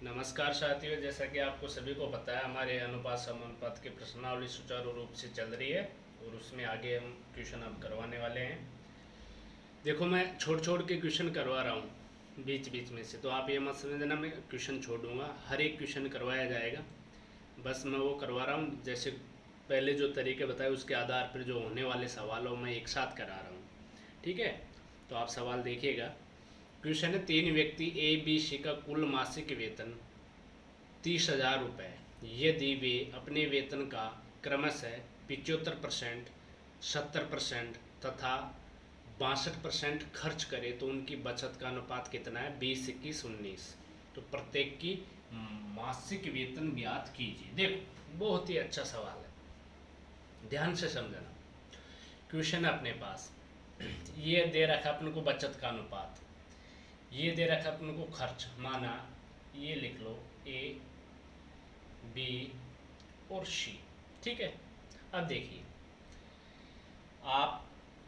नमस्कार साथियों, जैसा कि आपको सभी को पता है हमारे अनुपात समानुपात की प्रश्नावली सुचारू रूप से चल रही है और उसमें आगे हम क्वेश्चन अब करवाने वाले हैं। देखो, मैं छोड़ छोड़ के क्वेश्चन करवा रहा हूँ बीच बीच में से, तो आप ये मत समझना मैं क्वेश्चन छोड़ दूंगा। हर एक क्वेश्चन करवाया जाएगा, बस मैं वो करवा रहा हूँ। जैसे पहले जो तरीके बताए उसके आधार पर जो होने वाले सवालों में एक साथ करा रहा हूँ, ठीक है। तो आप सवाल देखिएगा। क्वेश्चन है, 3 व्यक्ति ए बी सी का कुल मासिक वेतन 30,000 रुपये यदि वे अपने वेतन का क्रमशः 75%, 70% तथा 62% खर्च करें तो उनकी बचत का अनुपात कितना है? 20, 21, 19। तो प्रत्येक की मासिक वेतन ज्ञात कीजिए। देखो, बहुत ही अच्छा सवाल है, ध्यान से समझना। क्वेश्चन अपने पास ये दे रखा अपन को बचत का अनुपात, ये दे रखा अपन को खर्च, माना ये लिख लो ए बी और सी, ठीक है। अब देखिए, आप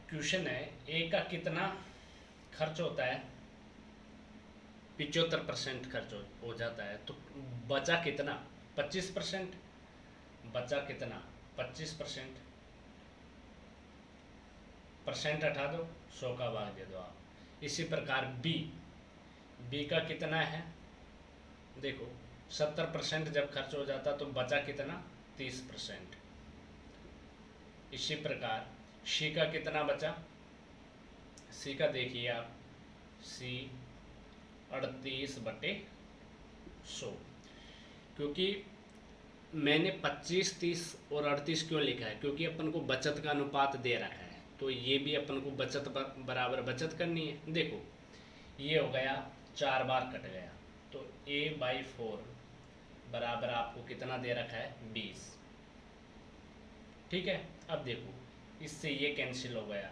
क्वेश्चन है ए का कितना खर्च होता है? 75% खर्च हो जाता है, तो बचा कितना? 25%। बचा कितना? 25%। परसेंट हटा दो, 100 का भाग दे दो आप। इसी प्रकार बी, बी का कितना है? देखो, 70% जब खर्च हो जाता तो बचा कितना? 30%। इसी प्रकार सी का कितना बचा? सी का देखिए आप, सी 38/100। क्योंकि मैंने 25, 30 और 38 क्यों लिखा है? क्योंकि अपन को बचत का अनुपात दे रखा है, तो ये भी अपन को बचत बराबर बचत करनी है। देखो, ये हो गया 4 बार कट गया, तो A/4 बराबर आपको कितना दे रखा है? 20, ठीक है। अब देखो, इससे ये कैंसिल हो गया,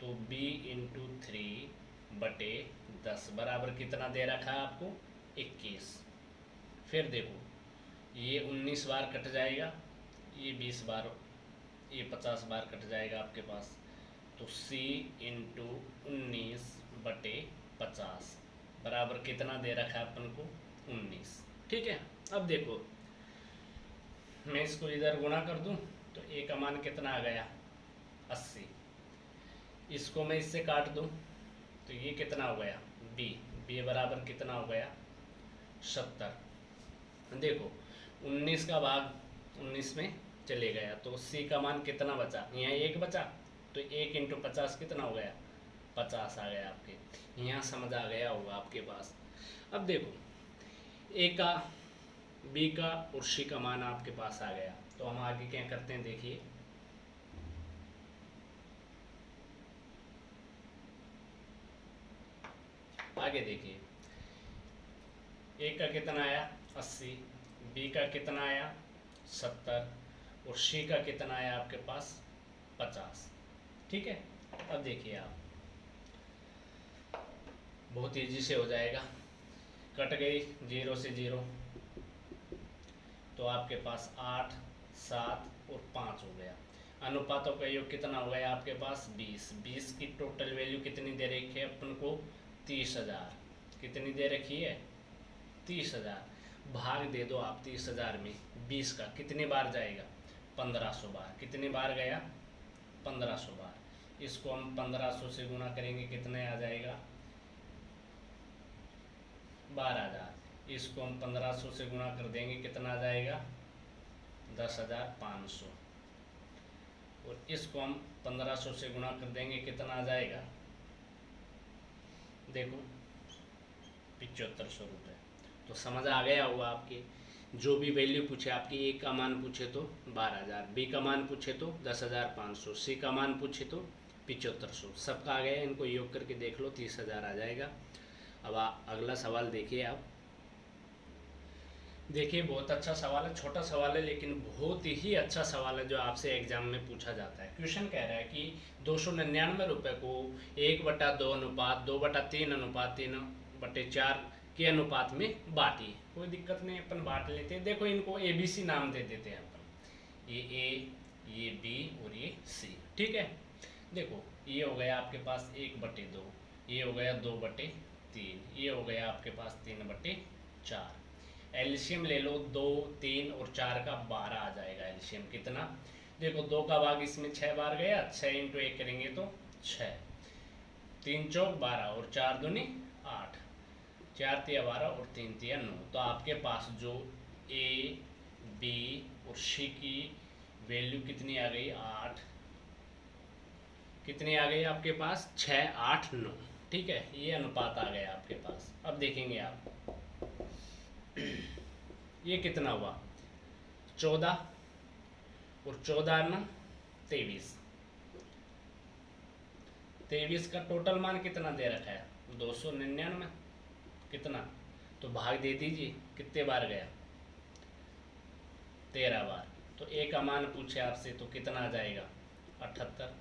तो B×3/10 बराबर कितना दे रखा है आपको? 21। फिर देखो, ये 19 बार कट जाएगा, ये 20 बार, ये 50 बार कट जाएगा आपके पास, तो C×19/50 बराबर कितना दे रखा है अपन को? 19, ठीक है। अब देखो, मैं इसको इधर गुणा कर दूं तो ए का मान कितना आ गया? 80। इसको मैं इससे काट दूं तो ये कितना हो गया? बी, बी बराबर कितना हो गया? 70। देखो, 19 का भाग 19 में चले गया, तो सी का मान कितना बचा? यहाँ 1 बचा, तो 1×50 कितना हो गया? 50 आ गया आपके। यहाँ समझ आ गया होगा आपके पास। अब देखो, ए का, बी का और सी का मान आपके पास आ गया, तो हम आगे क्या करते हैं देखिए। आगे देखिए, ए का कितना आया? 80, बी का कितना आया? 70 और सी का कितना आया आपके पास? 50, ठीक है। अब देखिए आप, बहुत ईजी से हो जाएगा। कट गई 0 से 0, तो आपके पास 8, 7 और 5 हो गया। अनुपातों का योग कितना हो गया आपके पास? 20। 20 की टोटल वैल्यू कितनी दे रखी है अपन को? 30,000। कितनी दे रखी है? 30,000। भाग दे दो आप 30,000 में 20 का, कितनी बार जाएगा? 1500 बार। कितनी बार गया? 1500 बार। इसको हम 1500 से गुणा करेंगे, कितने आ जाएगा? 12,000। इसको हम 1500 से गुणा कर देंगे, कितना आ जाएगा? 10,500। और इसको हम 1500 से गुणा कर देंगे, कितना आ जाएगा? देखो, 7500 रुपये। तो समझ आ गया होगा आपके। जो भी वैल्यू पूछे आपकी, ए का मान पूछे तो 12,000, बी का मान पूछे तो 10,500, सी का मान पूछे तो 7500, सबका आ गया। इनको योग करके देख लो, 30,000 आ जाएगा। अब अगला सवाल देखिए आप। देखिए, बहुत अच्छा सवाल है, छोटा सवाल है लेकिन बहुत ही अच्छा सवाल है जो आपसे एग्जाम में पूछा जाता है। क्वेश्चन कह रहा है कि 299 रुपये को 1/2 अनुपात 2/3 अनुपात 3/4 के अनुपात में बांटिए। कोई दिक्कत नहीं, अपन बांट लेते हैं। देखो, इनको ABC नाम दे देते हैं अपन, ये A, ये B और ये C, ठीक है। देखो, ये हो गया आपके पास 1/2, ये हो गया 2/3, ये हो गया आपके पास 3/4। एलसीएम ले लो, 2, 3 और 4 का 12 आ जाएगा एलसीएम कितना। देखो 2 का भाग इसमें 6 बार गया, 6 इंटू 1 करेंगे तो 6, 3 चौक 12 और 4 दूनी 8, 4 तिया 12 और 3 तिया 9। तो आपके पास जो ए बी और सी की वैल्यू कितनी आ गई, 8, कितनी आ गई आपके पास, 6, 8, 9। ठीक है, ये अनुपात आ गया आपके पास। अब देखेंगे आप ये कितना हुआ, 14 और 14 ना 23, 23 का टोटल मान कितना दे रखा है, 299 कितना, तो भाग दे दीजिए, कितने बार गया, 13 बार। तो ए का मान पूछे आपसे तो कितना आ जाएगा, 78।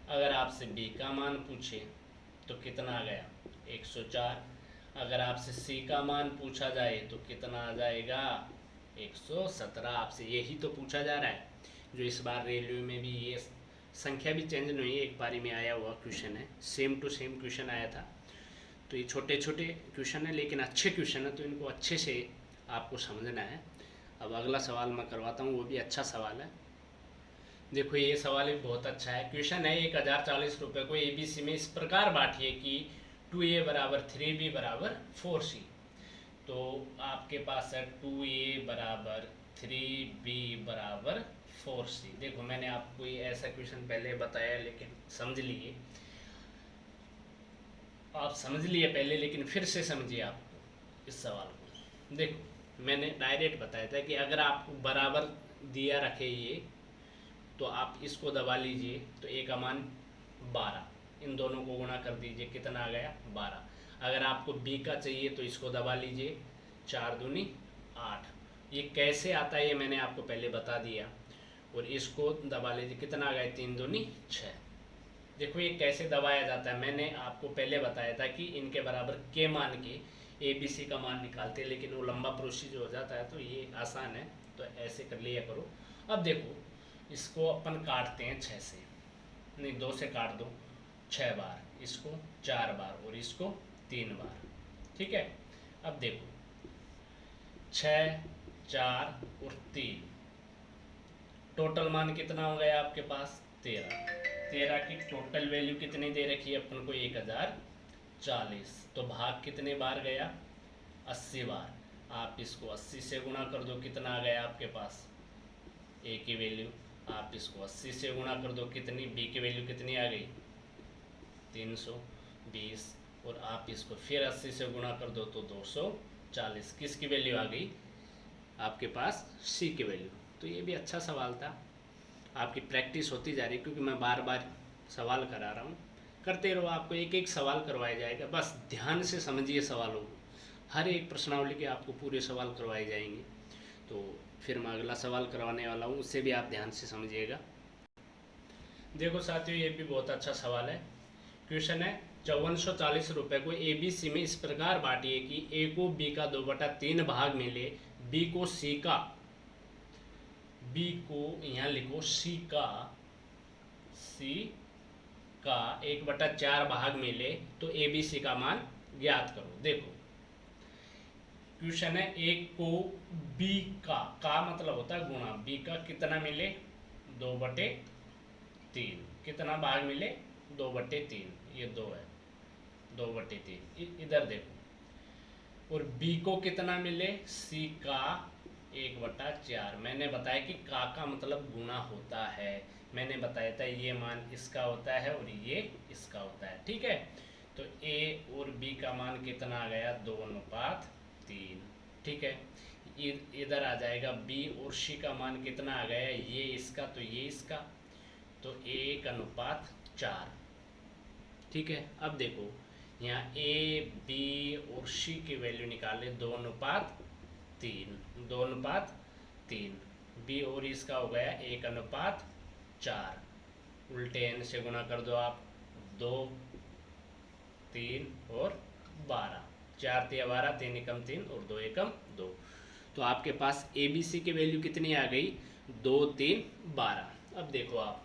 अगर आपसे बी का मान पूछे तो कितना आ गया, 104। अगर आपसे सी का मान पूछा जाए तो कितना आ जाएगा, 117। आपसे यही तो पूछा जा रहा है। जो इस बार रेलवे में भी ये संख्या भी चेंज नहीं है, एक पारी में आया हुआ क्वेश्चन है, सेम टू सेम क्वेश्चन आया था। तो ये छोटे छोटे क्वेश्चन है लेकिन अच्छे क्वेश्चन है, तो इनको अच्छे से आपको समझना है। अब अगला सवाल मैं करवाता हूँ, वो भी अच्छा सवाल है। देखो ये सवाल भी बहुत अच्छा है। क्वेश्चन है 1040 रुपये को ABC में इस प्रकार बांटिए कि 2A बराबर 3B बराबर 4C। तो आपके पास है 2A बराबर 3B बराबर 4C। देखो मैंने आपको ये ऐसा क्वेश्चन पहले बताया लेकिन समझ लिए, आप समझ लिए पहले, लेकिन फिर से समझिए आप इस सवाल को। देखो मैंने डायरेक्ट बताया था कि अगर आपको बराबर दिया रखे ये, तो आप इसको दबा लीजिए तो ए का मान 12, इन दोनों को गुणा कर दीजिए, कितना आ गया, 12। अगर आपको बी का चाहिए तो इसको दबा लीजिए, 4 दूनी 8। ये कैसे आता है ये मैंने आपको पहले बता दिया। और इसको दबा लीजिए, कितना आ गया, 3 दूनी 6। देखो ये कैसे दबाया जाता है, मैंने आपको पहले बताया था कि इनके बराबर के मान के ABC का मान निकालते हैं, लेकिन वो लंबा प्रोसीजर हो जाता है, तो ये आसान है, तो ऐसे कर लिया करो। अब देखो इसको अपन काटते हैं 6 से, नहीं 2 से काट दो, 6 बार, इसको 4 बार और इसको 3 बार। ठीक है, अब देखो 6, 4 और 3, टोटल मान कितना हो गया आपके पास, 13। 13 की टोटल वैल्यू कितनी दे रखी है अपन को, 1040। तो भाग कितने बार गया, 80 बार। आप इसको 80 से गुणा कर दो, कितना आ गया आपके पास, ए की वैल्यू। आप इसको 80 से गुणा कर दो, कितनी, बी की वैल्यू कितनी आ गई, 320। और आप इसको फिर 80 से गुणा कर दो तो 240। किसकी वैल्यू आ गई आपके पास, सी की वैल्यू। तो ये भी अच्छा सवाल था, आपकी प्रैक्टिस होती जा रही है, क्योंकि मैं बार बार सवाल करा रहा हूँ। करते रहो, आपको एक एक सवाल करवाया जाएगा, बस ध्यान से समझिए सवालों को। हर एक प्रश्नावली के आपको पूरे सवाल करवाए जाएंगे। तो फिर मैं अगला सवाल करवाने वाला हूँ, उससे भी आप ध्यान से समझिएगा। देखो साथियों ये भी बहुत अच्छा सवाल है। क्वेश्चन है 5440 रुपये को ABC में इस प्रकार बांटिए कि ए को B का 2/3 भाग मिले, बी को सी का, बी को यहाँ लिखो सी का 1/4 भाग मिले तो ABC का मान ज्ञात करो। देखो क्वेश्चन है, एक को बी का मतलब होता है गुणा, बी का कितना मिले, 2/3, कितना भाग मिले, 2/3, ये 2 है, 2/3। इधर देखो, और बी को कितना मिले, सी का 1/4। मैंने बताया कि का मतलब गुणा होता है, मैंने बताया था ये मान इसका होता है और ये इसका होता है। ठीक है, तो ए और बी का मान कितना आ गया, 2:3। ठीक है, इधर आ जाएगा बी और सी का मान कितना आ गया, ये इसका तो ये इसका, तो 1:4। ठीक है, अब देखो यहाँ ए बी और सी की वैल्यू निकाले, 2:3, 2:3। बी और इसका हो गया 1:4, उल्टे एन से गुणा कर दो आप, 2, 3 और 12, 4 तिया 12, 3 एकम 3 और 2 एकम 2। तो आपके पास ABC की वैल्यू कितनी आ गई, 2, 3, 12। अब देखो आप,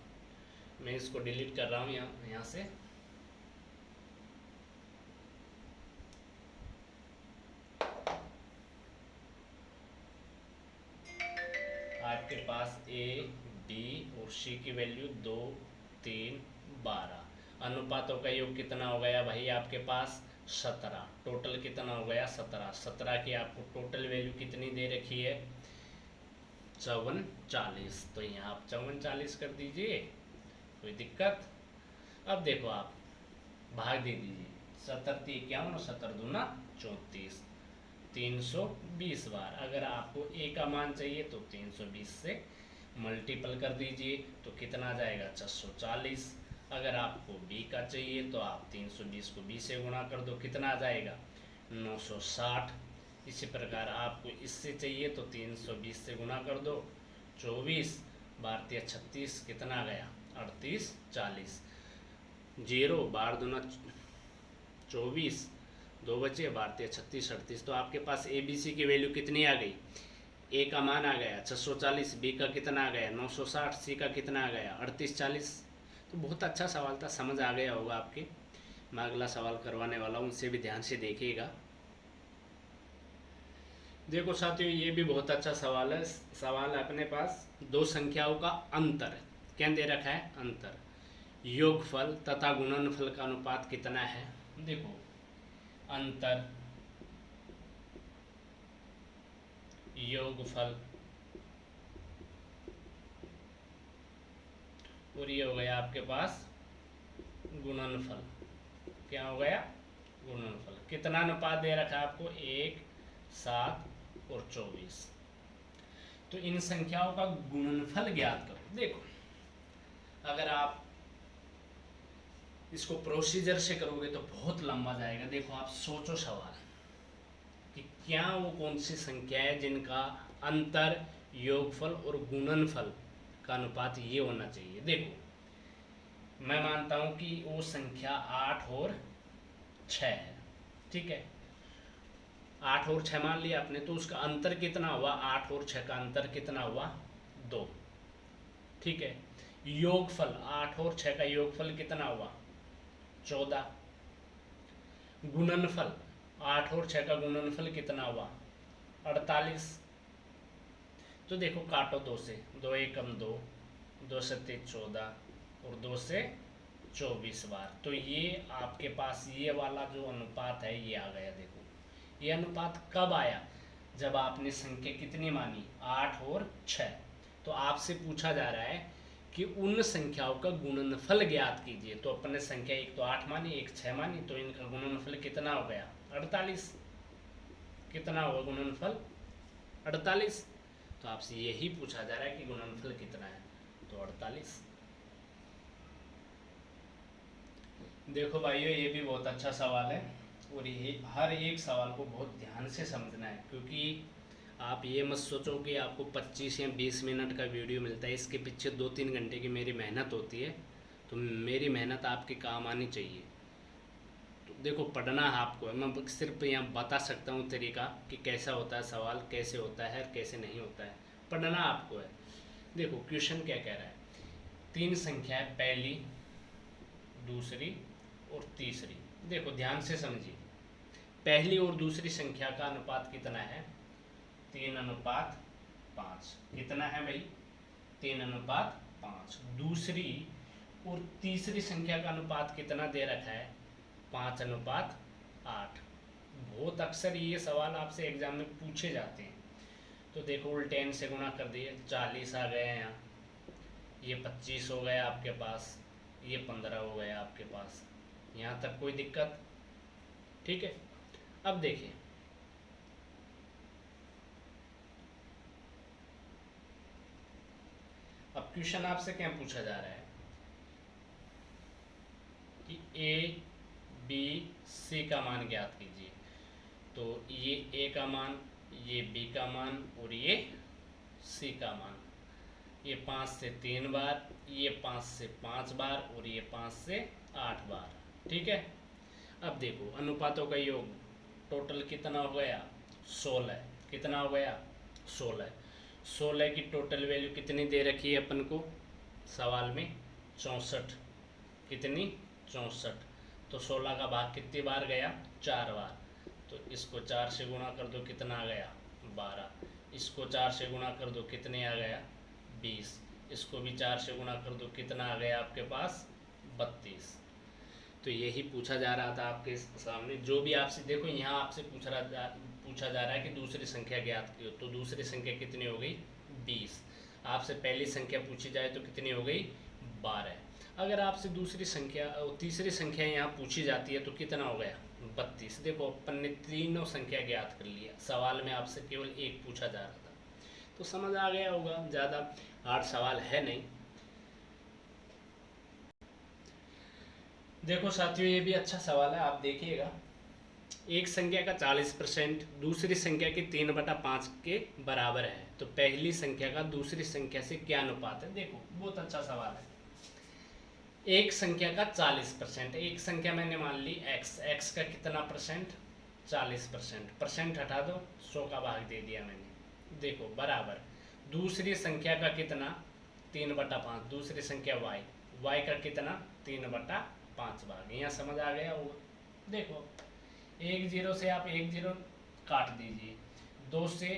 मैं इसको डिलीट कर रहा हूँ यहाँ से। आपके पास ए बी और सी की वैल्यू 2 3 12। अनुपातों का योग कितना हो गया भाई आपके पास 17। टोटल कितना हो गया 17। 17 की आपको टोटल वैल्यू कितनी दे रखी है 54 40। तो यहाँ आप 54 40 कर दीजिए, कोई दिक्कत। अब देखो आप भाग दे दीजिए 70 51 और 70 दूना 34, 320 बार। अगर आपको ए का मान चाहिए तो 320 से मल्टीपल कर दीजिए तो कितना जाएगा 640। अगर आपको बी का चाहिए तो आप 320 को बी से गुणा कर दो, कितना आ जाएगा 960। इसी प्रकार आपको इससे चाहिए तो 320 से गुणा कर दो, 24 12 36, कितना गया 38 40। 0 बार दूना 24, 2 बचे 12 36 38। तो आपके पास ए बी सी की वैल्यू कितनी आ गई, ए का मान आ गया 640, बी का कितना आ गया 960, सी का कितना आ गया 38 40। तो बहुत अच्छा सवाल था, समझ आ गया होगा आपके। मैं अगला सवाल करवाने वाला हूँ, उनसे भी ध्यान से देखिएगा। देखो साथियों, ये भी बहुत अच्छा सवाल है। सवाल है अपने पास दो संख्याओं का अंतर, क्या दे रखा है अंतर, योगफल तथा गुणनफल का अनुपात कितना है। देखो अंतर, योगफल और ये हो गया आपके पास गुणनफल। क्या हो गया गुणनफल। कितना अनुपात दे रखा है आपको 1 7 और 24। तो इन संख्याओं का गुणनफल ज्ञात करो। देखो अगर आप इसको प्रोसीजर से करोगे तो बहुत लंबा जाएगा। देखो आप सोचो सवाल कि क्या वो कौन सी संख्या है जिनका अंतर, योगफल और गुणनफल का अनुपात ये होना चाहिए। देखो मैं मानता हूं कि वो संख्या 8 और 6 है, ठीक है। 8 और 6 मान लिया आपने, तो उसका अंतर कितना हुआ 8 और 6 का अंतर कितना हुआ 2, ठीक है। योगफल 8 और 6 का योगफल कितना हुआ 14। गुणनफल 8 और 6 का गुणनफल कितना हुआ 48। तो देखो काटो 2 से, 2 एकम 2, 2 सत्ते 14 और 2 से 24 बार। तो ये आपके पास ये वाला जो अनुपात है ये आ गया। देखो ये अनुपात कब आया, जब आपने संख्या कितनी मानी 8 और 6। तो आपसे पूछा जा रहा है कि उन संख्याओं का गुणनफल ज्ञात कीजिए। तो अपने संख्या एक तो 8 मानी, एक 6 मानी, तो इनका गुणनफल कितना हो गया 48। कितना होगा गुणनफल 48। तो आपसे यही पूछा जा रहा है कि गुणनफल कितना है, तो 48। देखो भाइयों ये भी बहुत अच्छा सवाल है और ये हर एक सवाल को बहुत ध्यान से समझना है, क्योंकि आप ये मत सोचो कि आपको 25 या 20 मिनट का वीडियो मिलता है, इसके पीछे 2-3 घंटे की मेरी मेहनत होती है। तो मेरी मेहनत आपके काम आनी चाहिए। तो देखो पढ़ना है आपको, मैं सिर्फ यहाँ बता सकता हूँ तरीका कि कैसा होता है सवाल, कैसे होता है कैसे नहीं होता है, पढ़ना आपको है। देखो क्वेश्चन क्या कह रहा है, 3 संख्याएं पहली, दूसरी और तीसरी। देखो ध्यान से समझिए, पहली और दूसरी संख्या का अनुपात कितना है 3:5। कितना है भाई 3:5। दूसरी और तीसरी संख्या का अनुपात कितना दे रखा है 5:8। बहुत अक्सर ये सवाल आपसे एग्जाम में पूछे जाते हैं। तो देखो उल्टे n से गुणा कर दिए, 40 आ गए हैं यहाँ, ये 25 हो गया आपके पास, ये 15 हो गया आपके पास। यहाँ तक कोई दिक्कत, ठीक है। अब देखिए अब क्वेश्चन आपसे क्या पूछा जा रहा है कि ए बी सी का मान ज्ञात कीजिए। तो ये ए का मान, ये बी का मान और ये सी का मान। ये 5 से 3 बार, ये 5 से 5 बार और ये 5 से 8 बार, ठीक है। अब देखो अनुपातों का योग टोटल कितना हो गया 16। कितना हो गया 16। 16 की टोटल वैल्यू कितनी दे रखी है अपन को सवाल में 64। कितनी 64। तो 16 का भाग कितनी बार गया 4 बार। तो इसको 4 से गुणा कर दो, कितना आ गया 12। इसको 4 से गुणा कर दो, कितने आ गया 20। इसको भी 4 से गुणा कर दो, कितना आ गया आपके पास 32। तो यही पूछा जा रहा था आपके सामने। जो भी आपसे देखो यहाँ आपसे पूछा जा रहा है कि दूसरी संख्या ज्ञात की हो, तो दूसरी संख्या कितनी हो गई 20। आपसे पहली संख्या पूछी जाए तो कितनी हो गई 12। अगर आपसे दूसरी संख्या तीसरी संख्या यहाँ पूछी जाती है तो कितना हो गया 32। देखो अपन ने तीनों संख्या ज्ञात कर लिया, सवाल में आपसे केवल एक पूछा जा रहा था, तो समझ आ गया होगा, ज़्यादा हार्ड सवाल है नहीं। देखो साथियों ये भी अच्छा सवाल है, आप देखिएगा। एक संख्या का 40% दूसरी संख्या के 3/5 के बराबर है, तो पहली संख्या का दूसरी संख्या से क्या अनुपात है। देखो बहुत अच्छा सवाल है। एक संख्या का 40%, एक संख्या मैंने मान ली x का कितना परसेंट 40%, परसेंट हटा दो 100 का भाग दे दिया मैंने। देखो बराबर दूसरी संख्या का कितना 3/5, दूसरी संख्या y का कितना 3/5 भाग। यहाँ समझ आ गया होगा। देखो 1 0 से आप 1 0 काट दीजिए, 2 से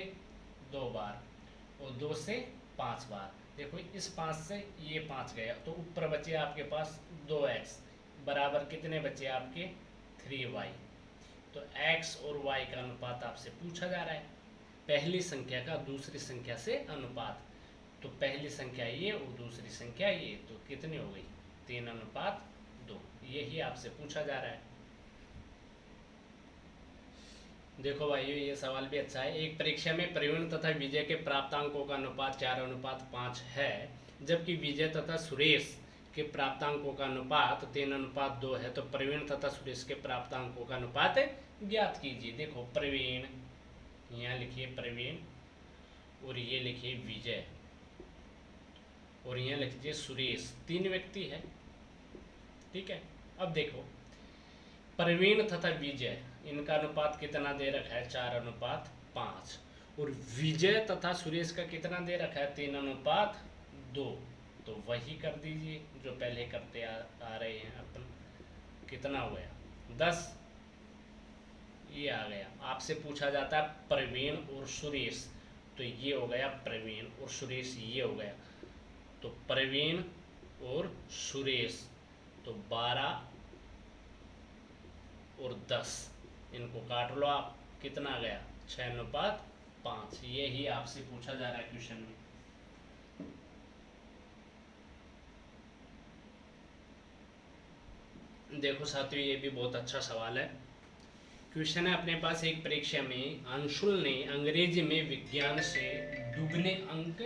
2 बार और 2 से 5 बार। देखो इस 5 से ये 5 गया, तो ऊपर बचे आपके पास 2x बराबर कितने बचे आपके 3y। तो x और y का अनुपात आपसे पूछा जा रहा है, पहली संख्या का दूसरी संख्या से अनुपात। तो पहली संख्या ये और दूसरी संख्या ये, तो कितनी हो गई 3:2। यही आपसे पूछा जा रहा है। देखो भाइयों ये सवाल भी अच्छा है। एक परीक्षा में प्रवीण तथा विजय के प्राप्तांकों का अनुपात 4:5 है, जबकि विजय तथा सुरेश के प्राप्तांकों का अनुपात 3:2 है, तो प्रवीण तथा सुरेश के प्राप्तांकों का अनुपात ज्ञात कीजिए। देखो प्रवीण, यहाँ लिखिए प्रवीण और ये लिखिए विजय और यहाँ लिखिए सुरेश, 3 व्यक्ति है, ठीक है। अब देखो प्रवीण तथा विजय इनका अनुपात कितना दे रखा है 4:5, और विजय तथा सुरेश का कितना दे रखा है 3:2। तो वही कर दीजिए जो पहले करते आ रहे हैं अपन। कितना हो गया 10, ये आ गया। आपसे पूछा जाता है प्रवीण और सुरेश, तो ये हो गया प्रवीण और सुरेश ये हो गया। तो प्रवीण और सुरेश, तो 12 और 10 इनको काट लो आप, कितना गया 6:5। ये ही आपसे पूछा जा रहा है क्वेश्चन में। देखो साथियों ये भी बहुत अच्छा सवाल है। क्वेश्चन है अपने पास, एक परीक्षा में अंशुल ने अंग्रेजी में विज्ञान से दुगने अंक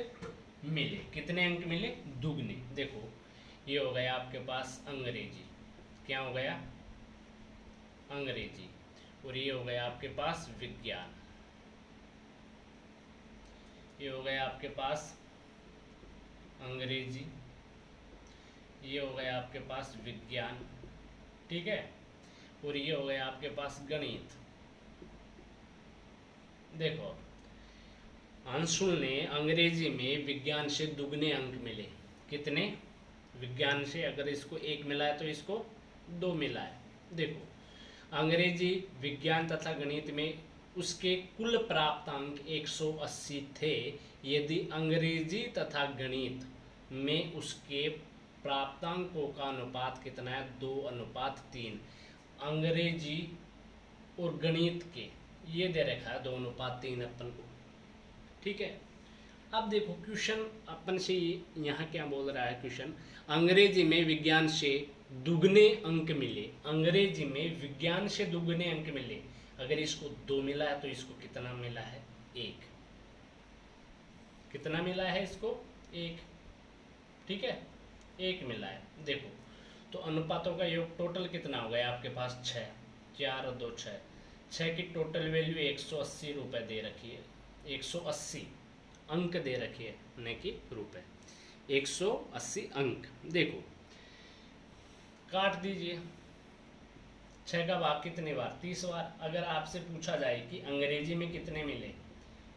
मिले। कितने अंक मिले दुगने। देखो ये हो गया आपके पास अंग्रेजी, क्या हो गया अंग्रेजी, और ये हो गया आपके पास विज्ञान, ये हो गया आपके पास अंग्रेजी, ये हो गया आपके पास विज्ञान, ठीक है, और ये हो गया आपके पास गणित। देखो अंशुल ने अंग्रेजी में विज्ञान से दुगने अंक मिले। कितने, विज्ञान से अगर इसको 1 मिला है तो इसको 2 मिला है। देखो अंग्रेजी विज्ञान तथा गणित में उसके कुल प्राप्तांक 180 थे, यदि अंग्रेजी तथा गणित में उसके प्राप्तांकों का अनुपात कितना है 2:3। अंग्रेजी और गणित के ये दे रखा है 2:3 अपन को, ठीक है। अब देखो क्वेश्चन अपन से यहाँ क्या बोल रहा है क्वेश्चन, अंग्रेजी में विज्ञान से दुगने अंक मिले। अंग्रेजी में विज्ञान से दुगने अंक मिले, अगर इसको 2 मिला है तो इसको कितना मिला है 1। कितना मिला है इसको 1, ठीक है 1 मिला है। देखो तो अनुपातों का योग टोटल कितना हो गया आपके पास 6, 4 और 2 6, 6 की टोटल वैल्यू 180 रुपये दे रखी है, 180 अंक दे रखी है, न कि रुपए, 180 अंक। देखो काट दीजिए, 6 का भाग कितने बार 30 बार। अगर आपसे पूछा जाए कि अंग्रेजी में कितने मिले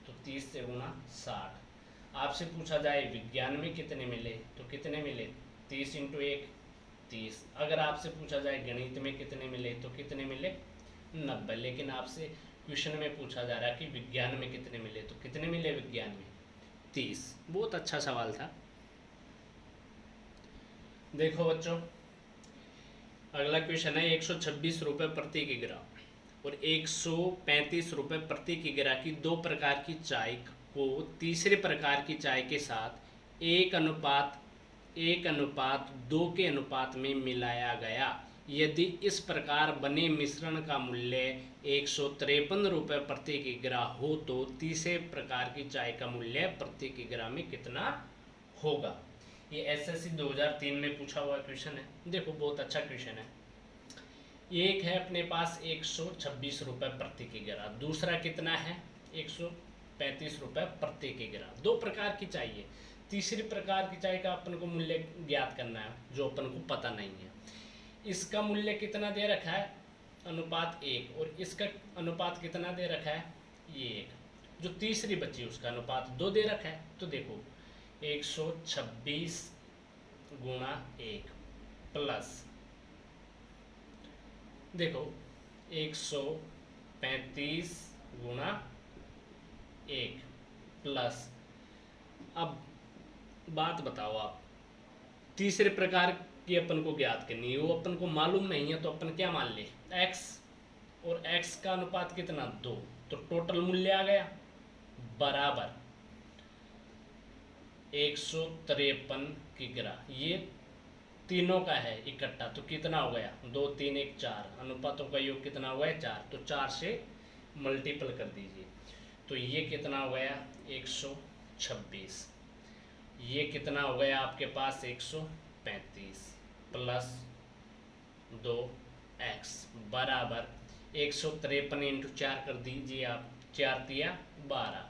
तो 30 से गुना 60। आपसे पूछा जाए विज्ञान में कितने मिले तो कितने मिले 30 × 1 30। अगर आपसे पूछा जाए गणित में कितने मिले तो कितने मिले 90। लेकिन आपसे क्वेश्चन में पूछा जा रहा है कि विज्ञान में कितने मिले कितने मिले विज्ञान में? 30। बहुत अच्छा सवाल था। देखो बच्चों, अगला क्वेश्चन है 126 रुपये प्रति किग्रा और 135 रुपये प्रति किग्रा की दो प्रकार की चाय को तीसरे प्रकार की चाय के साथ 1:1:2 के अनुपात में मिलाया गया। यदि इस प्रकार बने मिश्रण का मूल्य 153 रुपये प्रति किग्रा हो तो तीसरे प्रकार की चाय का मूल्य प्रति किग्रा में कितना होगा? ये एसएससी 2003 में पूछा हुआ क्वेश्चन है। देखो बहुत अच्छा क्वेश्चन है। एक है अपने पास 126 रुपये प्रति किग्रा, दूसरा कितना है 135 रुपये प्रति किग्रा। दो प्रकार की चाहिए, तीसरी प्रकार की चाय का अपन को मूल्य ज्ञात करना है जो अपन को पता नहीं है। इसका मूल्य कितना दे रखा है अनुपात 1 और इसका अनुपात कितना दे रखा है ये 1। जो तीसरी बची उसका अनुपात 2 दे रखा है। तो देखो 126 गुणा 1 प्लस देखो 135 गुणा 1 प्लस, अब बात बताओ आप, तीसरे प्रकार की अपन को ज्ञात करनी है, वो अपन को मालूम नहीं है तो अपन क्या मान ले x, और x का अनुपात कितना 2, तो टोटल मूल्य आ गया बराबर 153 किग्रा। ये तीनों का है इकट्ठा तो कितना हो गया 2 3 1 4, अनुपातों का योग कितना हुआ है 4, तो 4 से मल्टीपल कर दीजिए तो ये कितना हो गया 126। ये कितना हो गया आपके पास 135 प्लस 2x बराबर 153 इंटू 4 कर दीजिए आप, 4 तिया 12,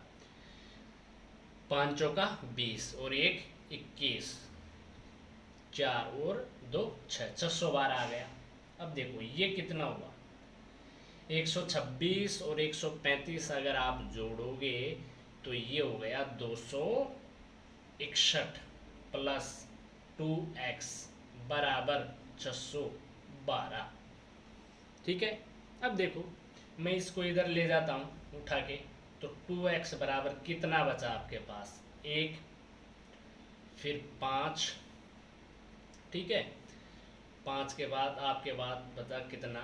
5 चौका 20 और 1 21, 4 और 2 6, 612 आ गया। अब देखो ये कितना हुआ 126 और 135 अगर आप जोड़ोगे तो ये हो गया 261 प्लस 2x बराबर 612। ठीक है, अब देखो मैं इसको इधर ले जाता हूँ उठा के, तो 2x बराबर कितना बचा आपके पास 1, फिर 5, ठीक है, 5 के बाद आपके बाद बचा कितना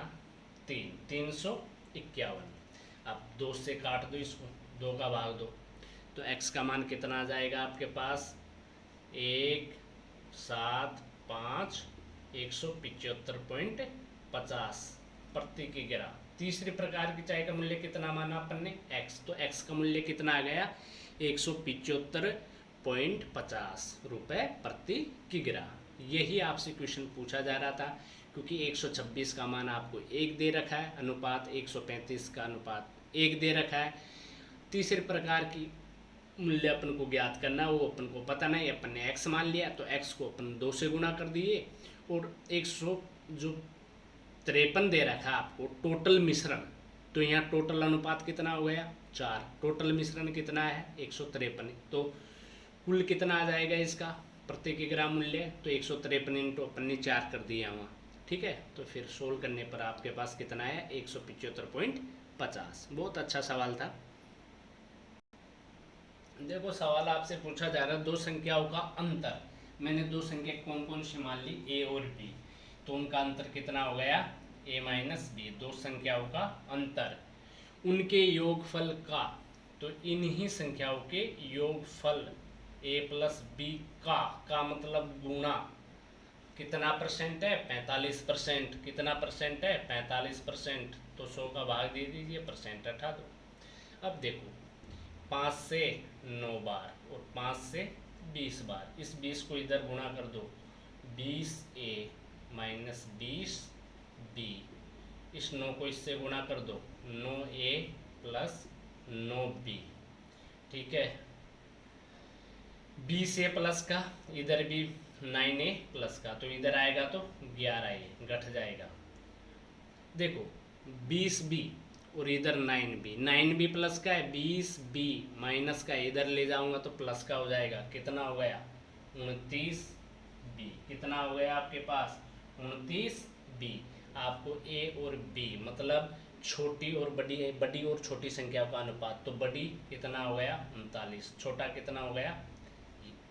3, 351। अब 2 से काट दो इसको, 2 का भाग दो तो x का मान कितना आ जाएगा आपके पास 1 7 5 175.50 प्रति किग्रा। तीसरे प्रकार की चाय का मूल्य कितना माना अपन ने x, तो x का मूल्य कितना आ गया 175.50 रुपये प्रति किग्रा। यही आपसे क्वेश्चन पूछा जा रहा था क्योंकि 126 का मान आपको 1 दे रखा है, अनुपात 135 का अनुपात 1 दे रखा है। तीसरे प्रकार की मूल्य अपन को ज्ञात करना, वो अपन को पता नहीं, अपन ने x मान लिया तो x को अपन 2 से गुणा कर दिए और 153 दे रखा आपको टोटल मिश्रण, तो यहाँ टोटल अनुपात कितना हो गया 4, टोटल मिश्रण कितना है 153, तो कुल कितना आ जाएगा इसका प्रति किग्रा मूल्य, तो 153 इंटू अपन ने 4 कर दिया वहाँ। ठीक है, तो फिर सोल्व करने पर आपके पास कितना है 175.50। बहुत अच्छा सवाल था। देखो सवाल आपसे पूछा जा रहा है दो संख्याओं का अंतर। मैंने दो संख्या कौन कौन सी मान ली a और b, तो उनका अंतर कितना हो गया a माइनस बी। दो संख्याओं का अंतर, उनके योगफल तो इन्हीं संख्याओं के योगफल a प्लस बी का मतलब गुणा कितना परसेंट है 45%, कितना परसेंट है 45%, तो 100 का भाग दे दीजिए, परसेंट हटा दो। अब देखो 5 से 9 बार और 5 से 20 बार, इस 20 को इधर गुणा कर दो 20a माइनस 20b, इस 9 को इससे गुणा कर दो 9a प्लस 9b। ठीक है, 20a प्लस का इधर भी 9a प्लस का, तो इधर आएगा तो 11a घट जाएगा। देखो 20b और इधर 9b प्लस का है, 20b माइनस का इधर ले जाऊंगा तो प्लस का हो जाएगा, कितना हो गया 29b। कितना हो गया आपके पास 29b। आपको a और b मतलब छोटी और बड़ी है, बड़ी और छोटी संख्या का अनुपात, तो बड़ी कितना हो गया 39, छोटा कितना हो गया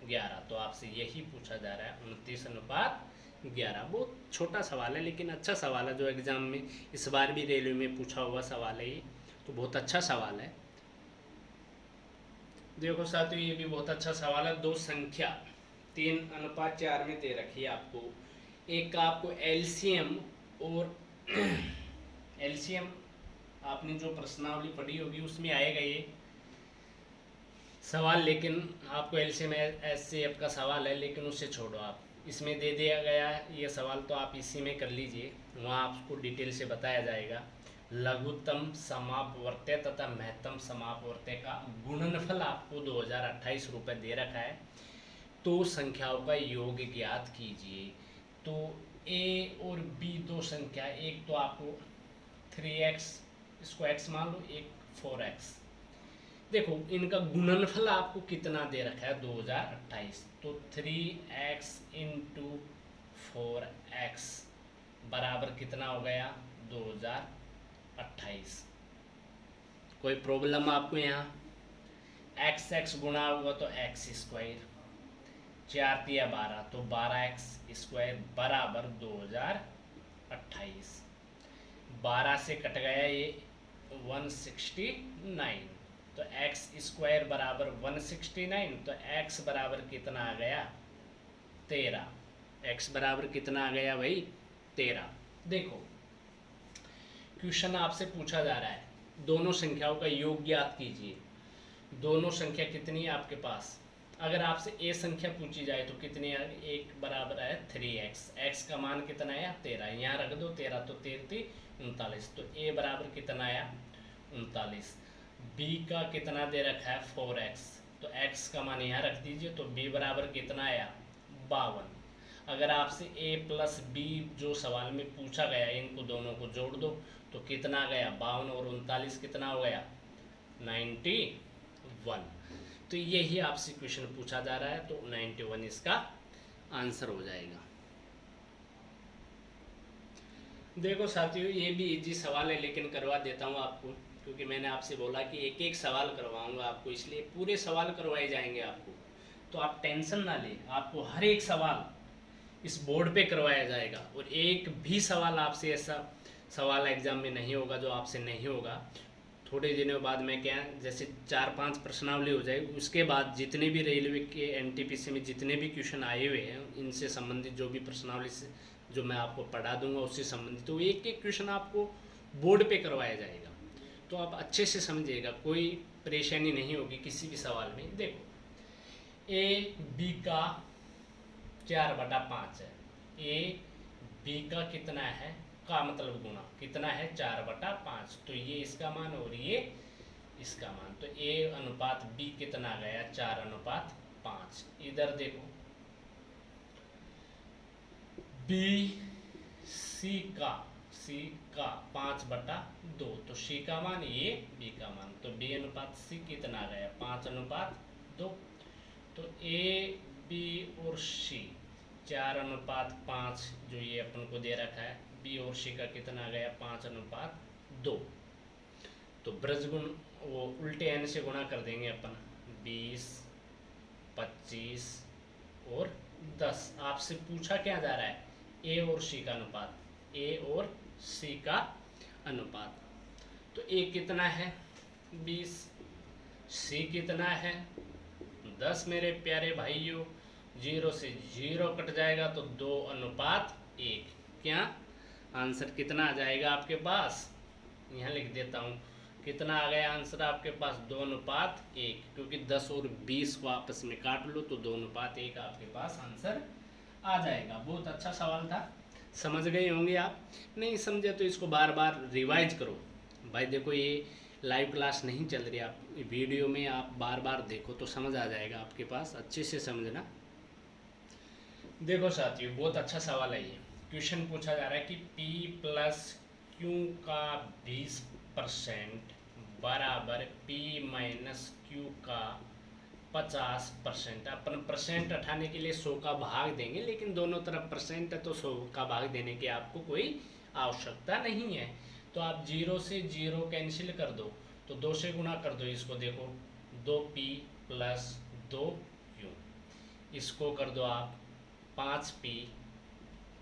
11। तो आपसे यही पूछा जा रहा है 29:11। बहुत छोटा सवाल है लेकिन अच्छा सवाल है, जो एग्जाम में इस बार भी रेलवे में पूछा हुआ सवाल है ये, तो बहुत अच्छा सवाल है। देखो साथियों, ये भी बहुत अच्छा सवाल है। दो संख्या 3:4 में दे रखी है आपको, एक का आपको एलसीएम और एलसीएम आपने जो प्रश्नावली पढ़ी होगी उसमें आएगा ये सवाल, लेकिन आपको एलसीएम एचसीएफ का सवाल है, लेकिन उससे छोड़ो, आप इसमें दे दिया गया है ये सवाल, तो आप इसी में कर लीजिए, वहाँ आपको डिटेल से बताया जाएगा। लघुत्तम समापवर्त्य तथा महत्तम समापवर्त्य का गुणनफल आपको 2028 रुपये दे रखा है, तो संख्याओं का योग ज्ञात कीजिए। तो ए और बी दो संख्या, एक तो आपको 3x, इसको x मान लो, एक 4x। देखो इनका गुणनफल आपको कितना दे रखा है 2028, तो 3x इंटू 4x बराबर कितना हो गया 2028। कोई प्रॉब्लम आपको यहाँ? x गुणा होगा तो x स्क्वायर, 4 तिया 12, तो 12x स्क्वायर बराबर 2028। 12 से कट गया ये 169, तो x स्क्वायर बराबर 169, तो x बराबर कितना आ गया 13। x बराबर कितना आ गया भाई 13। देखो क्वेश्चन आपसे पूछा जा रहा है दोनों संख्याओं का योग ज्ञात कीजिए। दोनों संख्या कितनी है आपके पास? अगर आपसे ए संख्या पूछी जाए तो कितनी है? एक बराबर है 3x, x का मान कितना आया 13, यहाँ रख दो 13, तो 13 39, तो ए बराबर कितना आया 39। b का कितना दे रखा है 4x, तो x का मान यहाँ रख दीजिए, तो b बराबर कितना आया 52। अगर आपसे a प्लस b जो सवाल में पूछा गया इनको दोनों को जोड़ दो तो कितना आ गया 52 और 39 कितना हो गया 91। तो यही आपसे क्वेश्चन पूछा जा रहा है, तो 91 इसका आंसर हो जाएगा। देखो साथियों, ये भी इजी सवाल है लेकिन करवा देता हूँ आपको, क्योंकि मैंने आपसे बोला कि एक एक सवाल करवाऊंगा आपको, इसलिए पूरे सवाल करवाए जाएंगे आपको। तो आप टेंशन ना लें, आपको हर एक सवाल इस बोर्ड पे करवाया जाएगा, और एक भी सवाल आपसे ऐसा सवाल एग्जाम में नहीं होगा जो आपसे नहीं होगा। थोड़े दिनों बाद में क्या, जैसे 4-5 प्रश्नावली हो जाएगी, उसके बाद जितने भी रेलवे के एनटीपीसी में जितने भी क्वेश्चन आए हुए हैं इनसे संबंधित जो भी प्रश्नावली से जो मैं आपको पढ़ा दूंगा उससे संबंधित, तो एक एक क्वेश्चन आपको बोर्ड पे करवाया जाएगा। तो आप अच्छे से समझिएगा, कोई परेशानी नहीं होगी किसी भी सवाल में। देखो ए बी का 4/5 है, ए बी का कितना है का मतलब गुना कितना है 4/5, तो ये इसका मान और ये इसका मान, तो ए अनुपात बी कितना गया 4/5। इधर देखो बी सी का 5/2, तो सी का मान ये बी का मान, तो बी अनुपात सी कितना गया 5/2। तो ए बी और सी 4/5 जो ये अपन को दे रखा है, बी और सी का कितना गया 5/2। तो ब्रज गुण वो उल्टे एन से गुणा कर देंगे अपन, 20, 25 और 10। आपसे पूछा क्या जा रहा है ए और सी का अनुपात, ए और सी का अनुपात। तो ए कितना है 20, सी कितना है 10। मेरे प्यारे भाइयों 0 से 0 कट जाएगा तो 2/1। क्या आंसर कितना आ जाएगा आपके पास? यहाँ लिख देता हूँ, कितना आ गया आंसर आपके पास 2/1, क्योंकि 10 और 20 को आपस में काट लो तो 2/1 आपके पास आंसर आ जाएगा। बहुत अच्छा सवाल था, समझ गए होंगे आप। नहीं समझे तो इसको बार बार रिवाइज करो भाई। देखो ये लाइव क्लास नहीं चल रही, आप वीडियो में आप बार बार देखो तो समझ आ जाएगा आपके पास, अच्छे से समझना। देखो साथियों बहुत अच्छा सवाल है ये। क्वेश्चन पूछा जा रहा है कि P प्लस Q का 20% बराबर P माइनस Q का 50%। अपन परसेंट उठाने के लिए 100 का भाग देंगे, लेकिन दोनों तरफ परसेंट है तो 100 का भाग देने की आपको कोई आवश्यकता नहीं है। तो आप 0 से 0 कैंसिल कर दो, तो 2 से गुना कर दो इसको, देखो 2p प्लस 2q, इसको कर दो आप 5p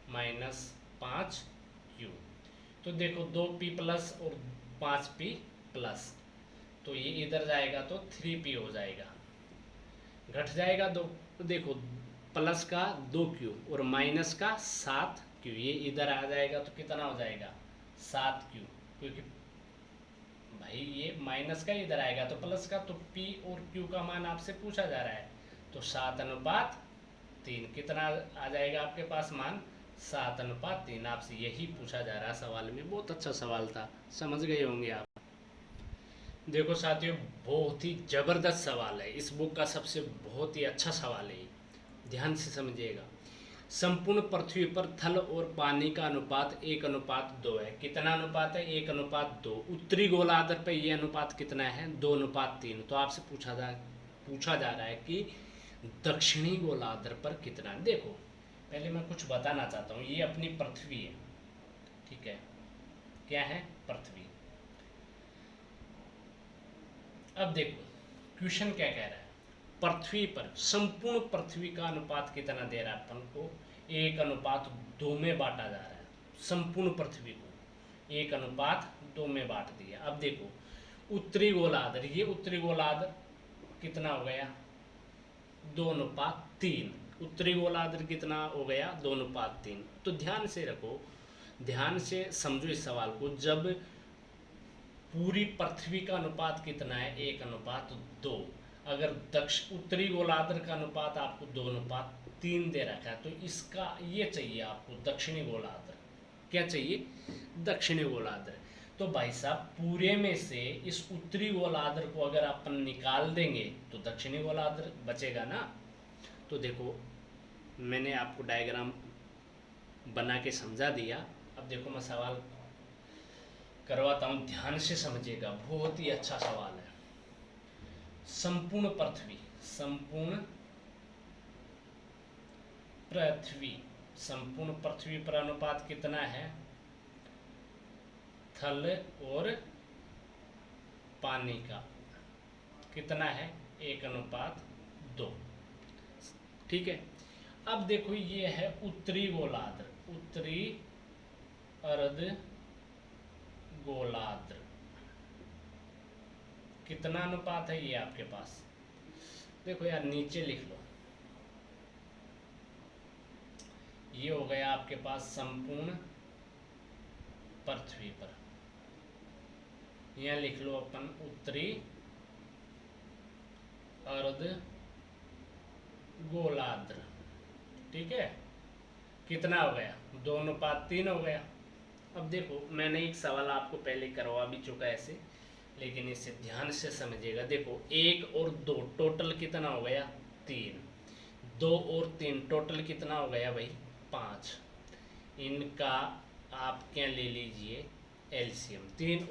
माइनस 5q, तो देखो 2p प्लस और 5p प्लस, तो ये इधर जाएगा तो 3p हो जाएगा, घट जाएगा दो, तो देखो प्लस का 2q और माइनस का 7q, ये इधर आ जाएगा तो कितना हो जाएगा 7q, क्योंकि भाई ये माइनस का इधर आएगा तो प्लस का, तो p और q का मान आपसे पूछा जा रहा है, तो 7:3 कितना आ जाएगा आपके पास मान 7:3, आपसे यही पूछा जा रहा है सवाल में। बहुत अच्छा सवाल था, समझ गए होंगे आप। देखो साथियों, बहुत ही ज़बरदस्त सवाल है, इस बुक का सबसे बहुत ही अच्छा सवाल है, ध्यान से समझिएगा। संपूर्ण पृथ्वी पर थल और पानी का अनुपात 1:2 है। कितना अनुपात है? 1:2। उत्तरी गोलार्ध पर यह अनुपात कितना है? 2:3। तो आपसे पूछा जा रहा है कि दक्षिणी गोलार्ध पर कितना है। देखो पहले मैं कुछ बताना चाहता हूँ, ये अपनी पृथ्वी है, ठीक है, क्या है? पृथ्वी। अब देखो क्वेश्चन क्या कह रहा है, पृथ्वी पर संपूर्ण पृथ्वी का अनुपात कितना दे रहा है अपन को? 1:2 में बांटा जा रहा है, संपूर्ण पृथ्वी को 1:2 में बांट दिया। अब देखो उत्तरी गोलार्ध, ये उत्तरी गोलार्ध कितना हो गया? 2:3। उत्तरी गोलार्ध कितना हो गया? 2:3। तो ध्यान से रखो, ध्यान से समझो इस सवाल को, जब पूरी पृथ्वी का अनुपात कितना है? 1:2। अगर उत्तरी गोलार्ध का अनुपात आपको 2:3 दे रखा है, तो इसका ये चाहिए आपको दक्षिणी गोलार्ध। क्या चाहिए? दक्षिणी गोलार्ध। तो भाई साहब पूरे में से इस उत्तरी गोलार्ध को अगर अपन निकाल देंगे तो दक्षिणी गोलार्ध बचेगा ना। तो देखो मैंने आपको डायग्राम बना के समझा दिया। अब देखो मैं सवाल करवाता हूँ, ध्यान से समझिएगा, बहुत ही अच्छा सवाल है। संपूर्ण पृथ्वी, संपूर्ण पृथ्वी, संपूर्ण पृथ्वी पर अनुपात कितना है? थल और पानी का कितना है? 1:2, ठीक है। अब देखो ये है उत्तरी गोलार्ध, उत्तरी अर्ध गोलार्ध, कितना अनुपात है ये आपके पास? देखो यार नीचे लिख लो, ये हो गया आपके पास संपूर्ण पृथ्वी पर, यहाँ लिख लो अपन उत्तरी अर्ध गोलार्ध, ठीक है। कितना हो गया? 2:3 हो गया। अब देखो मैंने एक सवाल आपको पहले करवा भी चुका है ऐसे, लेकिन इसे ध्यान से समझिएगा। देखो 1 और 2 टोटल कितना हो गया? 3। 2 और 3 टोटल कितना हो गया भाई? 5। इनका आप क्या ले लीजिए? एलसीएम। 3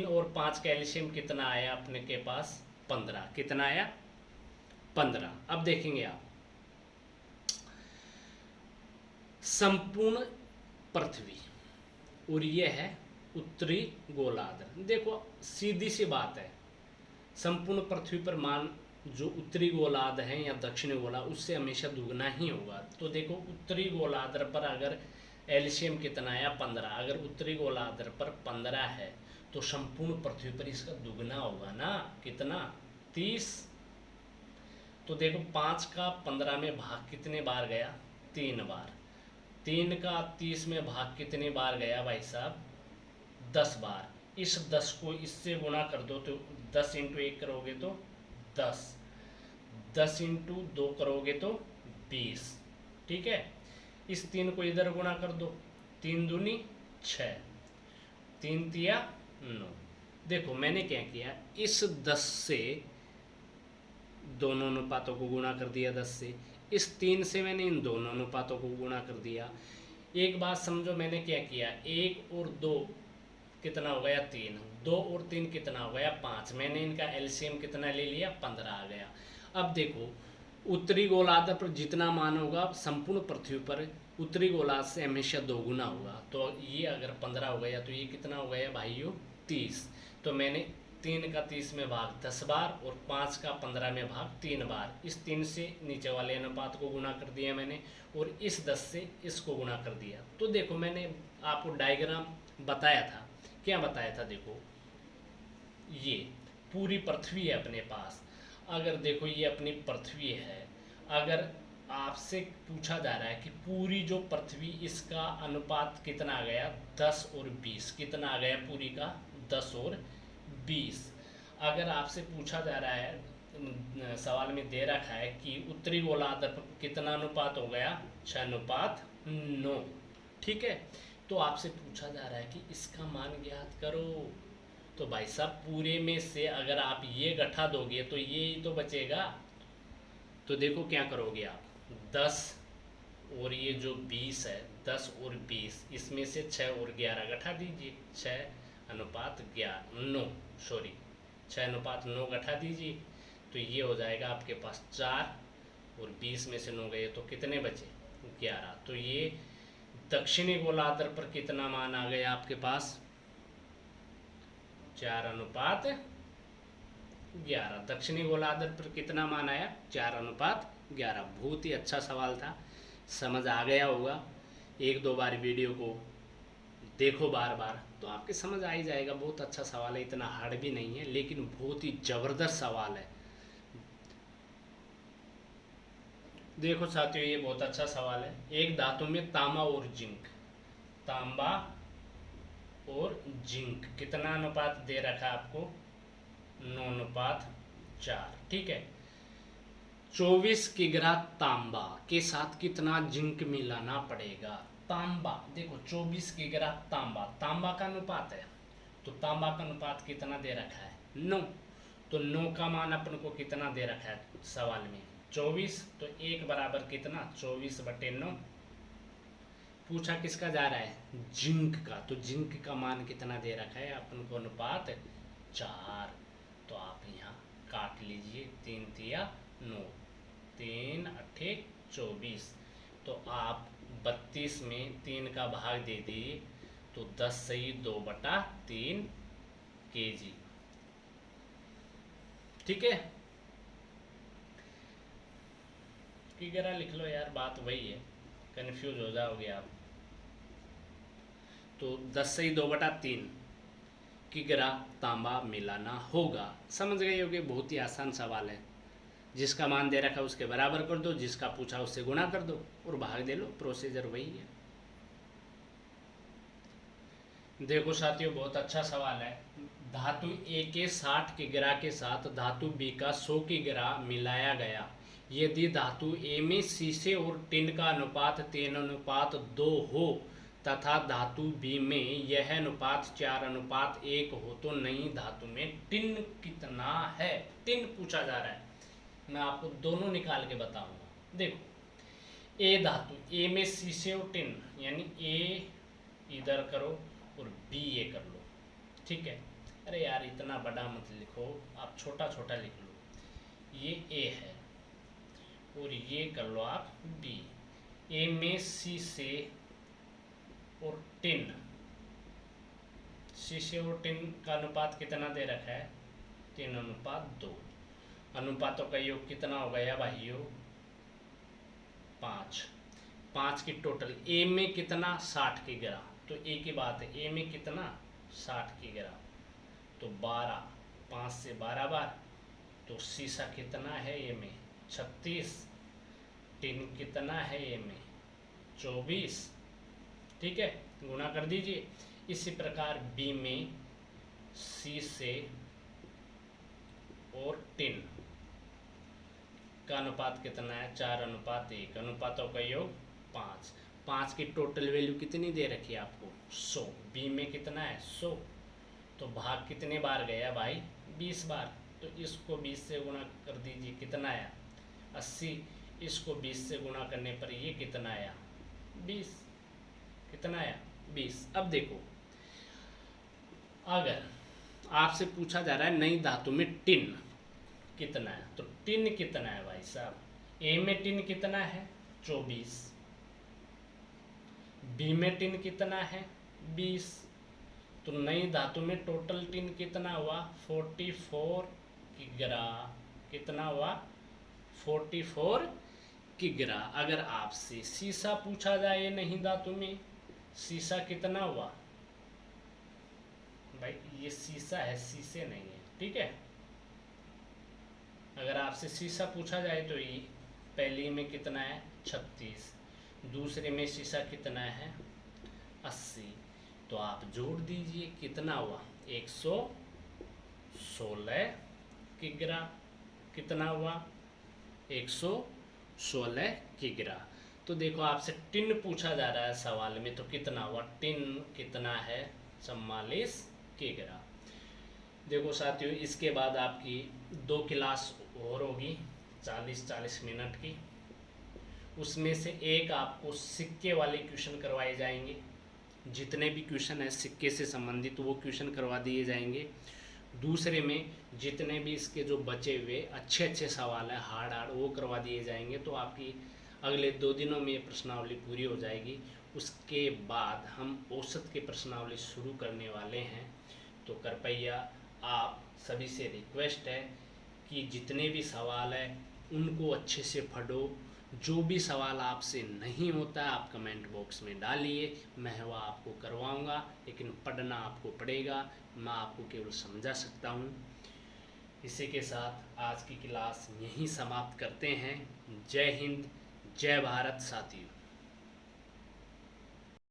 और 5 का एलसीएम कितना आया अपने के पास? 15। कितना आया? 15। अब देखेंगे आप संपूर्ण पृथ्वी और ये है उत्तरी गोलार्ध। देखो सीधी सी बात है, संपूर्ण पृथ्वी पर मान जो उत्तरी गोलार्ध है या दक्षिणी गोलार्ध उससे हमेशा दुगना ही होगा। तो देखो उत्तरी गोलार्ध पर अगर एलसीएम कितना है? 15। अगर उत्तरी गोलार्ध पर 15 है तो संपूर्ण पृथ्वी पर इसका दुगना होगा ना। कितना? 30। तो देखो 5 का 15 में भाग कितने बार गया? 3 बार। 3 का 30 में भाग कितने बार गया भाई साहब? 10 बार। इस 10 को इससे गुणा कर दो तो 10 × 1 करोगे तो 10, 10 × 2 करोगे तो 20, ठीक है। इस 3 को इधर गुणा कर दो, 3 दूनी 6, 3 तिया 9। देखो मैंने क्या किया, इस 10 से दोनों अनुपातों को गुणा कर दिया, 10 से। इस 3 से मैंने इन दोनों अनुपातों को गुणा कर दिया। एक बात समझो मैंने क्या किया, 1 और 2 कितना हो गया? 3। 2 और 3 कितना हो गया? 5। मैंने इनका एलसीएम कितना ले लिया? 15 आ गया। अब देखो उत्तरी गोलार्ध पर जितना मान होगा संपूर्ण पृथ्वी पर उत्तरी गोलार्ध से हमेशा दोगुना होगा। तो ये अगर 15 हो गया तो ये कितना हो गया भाइयों 30। तो मैंने 3 का 30 में भाग 10 बार और 5 का 15 में भाग 3 बार, इस 3 से नीचे वाले अनुपात को गुना कर दिया मैंने और इस 10 से इसको गुना कर दिया। तो देखो मैंने आपको डायग्राम बताया था, क्या बताया था, देखो ये पूरी पृथ्वी है अपने पास। अगर देखो ये अपनी पृथ्वी है, अगर आपसे पूछा जा रहा है कि पूरी जो पृथ्वी इसका अनुपात कितना आ गया 10 और 20, कितना आ गया पूरी का 10 और 20। अगर आपसे पूछा जा रहा है, सवाल में दे रखा है कि उत्तरी गोलार्ध पर कितना अनुपात हो गया 6:9, ठीक है। तो आपसे पूछा जा रहा है कि इसका मान ज्ञात करो। तो भाई साहब पूरे में से अगर आप ये घटा दोगे तो ये ही तो बचेगा। तो देखो क्या करोगे आप, 10 और ये जो 20 है, 10 और 20 इसमें से 6 और 11 घटा दीजिए, 6:9 घटा दीजिए। तो ये हो जाएगा आपके पास 4 और 20 में से 9 गए तो कितने बचे 11। तो ये दक्षिणी गोलार्ध पर कितना मान आ गया आपके पास 4:11। दक्षिणी गोलार्ध पर कितना मान आया 4:11। बहुत ही अच्छा सवाल था, समझ आ गया होगा। 1-2 बार वीडियो को देखो बार बार तो आपके समझ आ ही जाएगा। बहुत अच्छा सवाल है, इतना हार्ड भी नहीं है लेकिन बहुत ही ज़बरदस्त सवाल है। देखो साथियों ये बहुत अच्छा सवाल है। एक धातु में तांबा और जिंक, तांबा और जिंक कितना अनुपात दे रखा है आपको 9:4, ठीक है। 24 किग्रा तांबा के साथ कितना जिंक मिलाना पड़ेगा। तांबा देखो 24 किग्रा तांबा, तांबा का अनुपात है तो तांबा का अनुपात कितना दे रखा है 9। तो 9 का मान अपन को कितना दे रखा है सवाल में 24, तो 1 बराबर कितना 24/9। पूछा किसका जा रहा है जिंक का, तो जिंक का मान कितना दे रखा है अपन को अनुपात 4। तो आप यहाँ काट लीजिए, 3 तिया 9, 3 8 24। तो आप 32 में 3 का भाग दे दिए तो 10 सही 2/3 kg, ठीक है। किग्रा लिख लो यार, बात वही है, कंफ्यूज हो जाओगे आप। तो 10 सही 2/3 किग्रा तांबा मिलाना होगा। समझ गए होगे, बहुत ही आसान सवाल है। जिसका मान दे रखा उसके बराबर कर दो, जिसका पूछा उससे गुणा कर दो और भाग दे लो, प्रोसीजर वही है। देखो साथियों बहुत अच्छा सवाल है। धातु ए के 60 किग्रा के साथ धातु बी का 100 किग्रा मिलाया गया, यदि धातु ए में शीशे और टिन का अनुपात 3:2 हो तथा धातु बी में यह अनुपात 4:1 हो तो नई धातु में टिन कितना है। टिन पूछा जा रहा है, मैं आपको दोनों निकाल के बताऊंगा। देखो ए धातु, ए में शीशे और टिन, यानी ए इधर करो और बी ये कर लो, ठीक है। अरे यार इतना बड़ा मत लिखो, आप छोटा छोटा लिख लो। ये ए है और ये कर लो आप बी। ए में शीशे और टिन, शीशे और टिन का अनुपात कितना दे रखा है 3:2। अनुपातों का योग कितना हो गया भाइयों 5। 5 की टोटल, ए में कितना 60 किग्रा, तो ए की बात है, ए में कितना 60 किग्रा, तो 12, 5 से 12 बार। तो शीशा कितना है ए में 36, टिन कितना है ए में 24, ठीक है, गुणा कर दीजिए। इसी प्रकार बी में शीशे और टिन का अनुपात कितना है 4:1, अनुपातों का योग 5। 5 की टोटल वैल्यू कितनी दे रखी है आपको 100, बी में कितना है 100, तो भाग कितने बार गया भाई 20 बार। तो इसको 20 से गुणा कर दीजिए, कितना आया 80, इसको 20 से गुणा करने पर ये कितना आया 20, कितना आया 20। अब देखो अगर आपसे पूछा जा रहा है नई धातु में टिन कितना है, तो टिन कितना है भाई साहब, ए में टिन कितना है 24, बी में टिन कितना है 20, तो नई धातु में टोटल टिन कितना हुआ 44 किग्रा। कितना हुआ 44 किग्रा। अगर आपसे सीसा पूछा जाए नहीं धातु में, सीसा कितना हुआ भाई, ये सीसा है, शीशे नहीं है, ठीक है। अगर आपसे शीशा पूछा जाए तो ये पहली में कितना है 36, दूसरे में शीशा कितना है 80, तो आप जोड़ दीजिए कितना हुआ 116 किग्रा। कितना हुआ 116 किग्रा। तो देखो आपसे टिन पूछा जा रहा है सवाल में, तो कितना हुआ टिन कितना है 44 किग्रा। देखो साथियों, इसके बाद आपकी 2 क्लास और होगी 40-40 मिनट की। उसमें से एक आपको सिक्के वाले क्वेश्चन करवाए जाएंगे। जितने भी क्वेश्चन है सिक्के से संबंधित वो क्वेश्चन करवा दिए जाएंगे। दूसरे में जितने भी इसके जो बचे हुए अच्छे अच्छे सवाल है हार्ड वो करवा दिए जाएंगे। तो आपकी अगले 2 दिनों में ये प्रश्नावली पूरी हो जाएगी। उसके बाद हम औसत के प्रश्नावली शुरू करने वाले हैं। तो कृपया आप सभी से रिक्वेस्ट है कि जितने भी सवाल है उनको अच्छे से पढ़ो। जो भी सवाल आपसे नहीं होता है आप कमेंट बॉक्स में डालिए, मैं वह आपको करवाऊंगा, लेकिन पढ़ना आपको पड़ेगा। मैं आपको केवल समझा सकता हूँ। इसी के साथ आज की क्लास यहीं समाप्त करते हैं। जय हिंद, जय भारत साथियों।